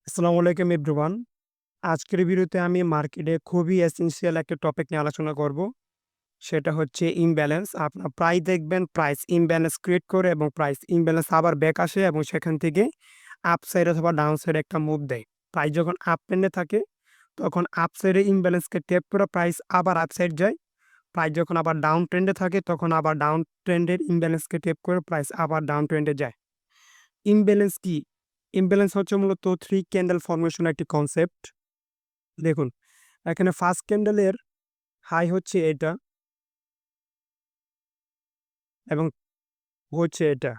আসসালামু আলাইকুম এভরিওয়ান। আজকের ভিডিওতে আমি মার্কেটে খুবই এসেনশিয়াল একটা টপিক নিয়ে আলোচনা করব। সেটা হচ্ছে ইমব্যালেন্স। আপনারা প্রায় দেখবেন প্রাইস ইমব্যালেন্স ক্রিয়েট করে এবং প্রাইস ইমব্যালেন্স আবার ব্যাক আসে এবং সেখান থেকে আপ সাইড অথবা ডাউন সাইডে একটা মুভ দেয়। প্রাইস যখন আপ ট্রেন্ডে থাকে তখন আপ সাইডে ইমব্যালেন্সকে ট্যাপ করে প্রাইস আবার আপ সাইড যায়। প্রাইস যখন আবার ডাউন ট্রেন্ডে থাকে তখন আবার ডাউন ট্রেন্ডের ইমব্যালেন্সকে ট্যাপ করে প্রাইস আবার ডাউন ট্রেন্ডে যায়। ইমব্যালেন্স কি? ইমব্যালেন্স হচ্ছে মূলত 3 ক্যান্ডেল ফরমেশন একটি কনসেপ্ট। দেখুন, এখানে ফার্স্ট ক্যান্ডেলের হাই হচ্ছে এটা এবং হচ্ছে এটা।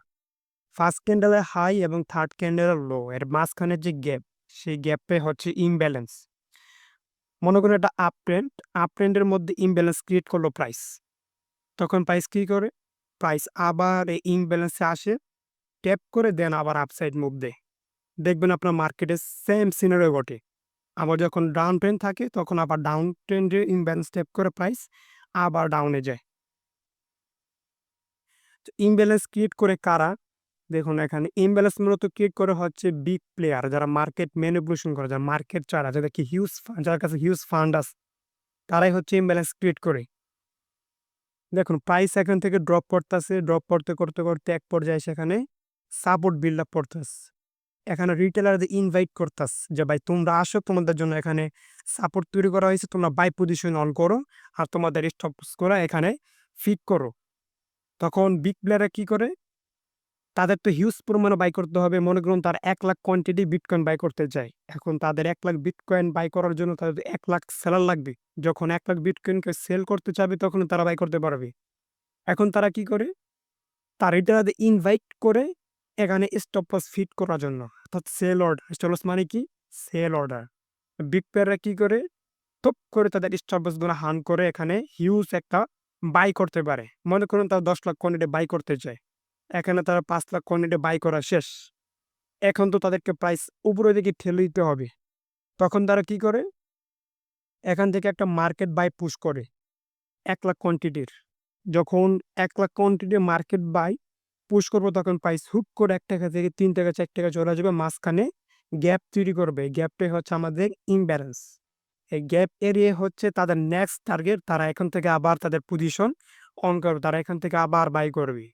ফার্স্ট ক্যান্ডেলের হাই এবং থার্ড ক্যান্ডেলের লো এর মাঝখানের যে গ্যাপ, সেই গ্যাপে হচ্ছে ইমব্যালেন্স। মনে করুন এটা আপ ট্রেন্ড, আপ ট্রেন্ডের মধ্যে ইমব্যালেন্স ক্রিয়েট করলো প্রাইস। তখন প্রাইস কি করে? প্রাইস আবার এই ইমব্যালেন্সে আসে, ট্যাপ করে দেন আবার আপসাইড মুভ দেয়। দেখবেন আপনার মার্কেটে সেম সিনারিও ঘটে। আবার যখন ডাউন ট্রেন্ড থাকে তখন আবার ডাউন ট্রেন্ডে ইমব্যালেন্স ট্যাপ করে প্রাইস আবার ডাউনে যায়। তো ইমব্যালেন্স ক্রিয়েট করে কারা? দেখুন এখানে ইমব্যালেন্স মূলত ক্রিয়েট করে হচ্ছে বিগ প্লেয়ার যারা মার্কেট ম্যানিপুলেশন করে, যারা মার্কেট চারা, যাদেরকে যার কাছে হিউজ ফান্ড আছে, তারাই হচ্ছে ইমব্যালেন্স ক্রিয়েট করে। দেখুন প্রাইস এখান থেকে ড্রপ করতেছে, ড্রপ করতে এক পর্যায়ে সেখানে সাপোর্ট বিল্ড আপ করতেছে। এখানে রিটেলারদের ইনভাইট করতেছে যে ভাই তোমরা আসো, তোমাদের জন্য এখানে সাপোর্ট তৈরি করা হয়েছে, তোমরা বাই পজিশন অন করো আর তোমাদের স্টপ করা এখানে ফিট করো। তখন বিগ প্লেয়াররা কি করে? তাদের তো হিউজ পরিমাণে বাই করতে হবে। মনে করুন তারা ১,০০,০০০ কোয়ান্টিটি বিটকয়েন বাই করতে চায়। এখন তাদের ১,০০,০০০ বিটকয়েন বাই করার জন্য তাদের ১,০০,০০০ সেলার লাগবে। যখন ১,০০,০০০ বিটকয়েনকে সেল করতে চাবে তখন তারা বাই করতে পারবে। এখন তারা কি করে? তারা রিটেলারদের ইনভাইট করে এখানে স্টপ লস ফিট করার জন্য। অর্থাৎ সেল অর্ডার। স্টপ লস মানে কি? Sell order. বিগ প্লেয়াররা কি করে? টপ করে তাদের স্টপ লস গুলো হার্ন করে এখানে হিউজ একটা বাই করতে পারে। মনে করুন তারা ১০,০০,০০০ কোয়ান্টিটি বাই করতে চায়। এখানে তারা ৫,০০,০০০ কোয়ান্টিটি বাই করা শেষ। এখন তো তাদেরকে প্রাইস উপরের দিকে ঠেলে দিতে হবে। তখন তারা কি করে? এখান থেকে একটা মার্কেট বাই পুশ করে ১,০০,০০০ কোয়ান্টিটির। যখন ১,০০,০০০ কোয়ান্টিটির মার্কেট বাই পুশ করব তখন প্রাইস হুপ করে ৳১ থেকে ৳৩, ৳৪ চলে যাবে। মাঝখানে গ্যাপ তৈরি করবে। গ্যাপটাই হচ্ছে আমাদের ইমব্যালেন্স। এই গ্যাপ এরিয়া হচ্ছে তাদের নেক্সট টার্গেট। তারা এখান থেকে আবার তাদের পজিশন অন করবে। তারা এখান থেকে আবার বাই করবে।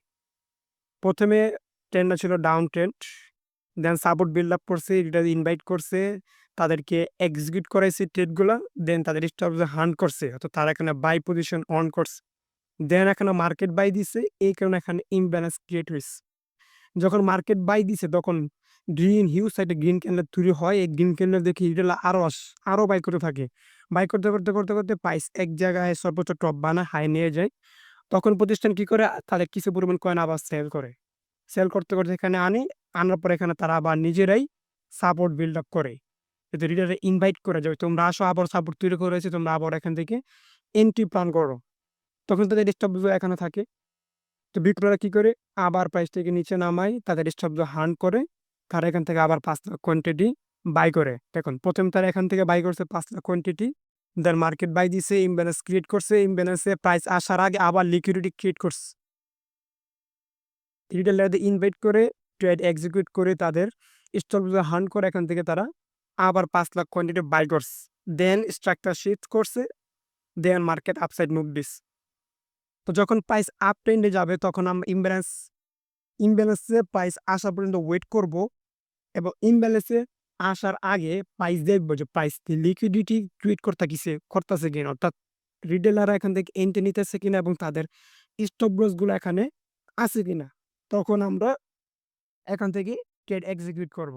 ১ম এ ট্রেন্ডটা ছিল ডাউন ট্রেন্ড। দেন সাপোর্ট বিল্ড আপ করছে, এটা ইনভাইট করছে, তাদেরকে এক্সিকিউট করাইছে ট্রেডগুলা। দেন তাদের স্টপ লস হান্ট করছে। অর্থাৎ তারা এখানে বাই পজিশন অন করছে। দেন এখানে মার্কেট বাই দিছে। এই কারণে এখানে ইমব্যালেন্স ক্রিয়েট হইছে। যখন মার্কেট বাই দিছে তখন হিউজ সাইডে গ্রিন ক্যান্ডেল তৈরি হয়। এই গ্রিন ক্যান্ডেল দেখে রিটেলার আরো বাই করতে থাকে। বাই করতে প্রাইস এক জায়গায় সর্বোচ্চ টপ বানায় হাই নিয়ে যায়। তখন প্রতিষ্ঠান কি করে? তাদের কিছু পরিমাণ কয়েন আবার সেল করে। সেল করতে এখানে আনার পরে এখানে তারা আবার নিজেরাই সাপোর্ট বিল্ড আপ করে। যাতে রিডারে ইনভাইট করে যে, "তোমরা আসো, আবার সাপোর্ট তৈরি করেছি, তোমরা আবার এখান থেকে এন্ট্রি প্ল্যান করো।" তখন তাদের স্টপ লস এখানে থাকে। তো বিক্রেতারা কি করে? আবার প্রাইসটাকে নিচে নামায়, তাদের স্টপ লস হান্ট করে, তারা এখান থেকে আবার ৫,০০,০০০ কোয়ান্টিটি বাই করে। দেখুন ১ম তারা এখান থেকে বাই করছে ৫,০০,০০০ কোয়ান্টিটি, দেন মার্কেট বাই দিছে, ইমব্যালেন্স ক্রিয়েট করছে। ইমব্যালেন্সে প্রাইস আসার আগে আবার লিকুইডিটি ক্রিয়েট করছে। রিটেলারদের ইনভাইট করে ট্রেড এক্সিকিউট করে তাদের স্টপ লস হান্ট করে এখান থেকে তারা আবার ৫,০০,০০০ কোয়ান্টিটি বাই করছে। দেন স্ট্রাকচার শিফট করছে, দেন মার্কেট আপসাইড মুভ দিছে। তো যখন প্রাইস আপ ট্রেন্ডে যাবে তখন আমরা ইমব্যালেন্সে প্রাইস আসা পর্যন্ত ওয়েট করব এবং ইমব্যালেন্সে আসার আগে প্রাইস দেখব যে প্রাইস লিকুইডিটি ক্রিয়েট করতেছে কিনা, অর্থাৎ রিটেলাররা এখান থেকে এন্ট্রি নিতেছে কিনা এবং তাদের স্টপ লস গুলো এখানে আছে কিনা। তখন আমরা এখান থেকে ট্রেড এক্সিকিউট করব।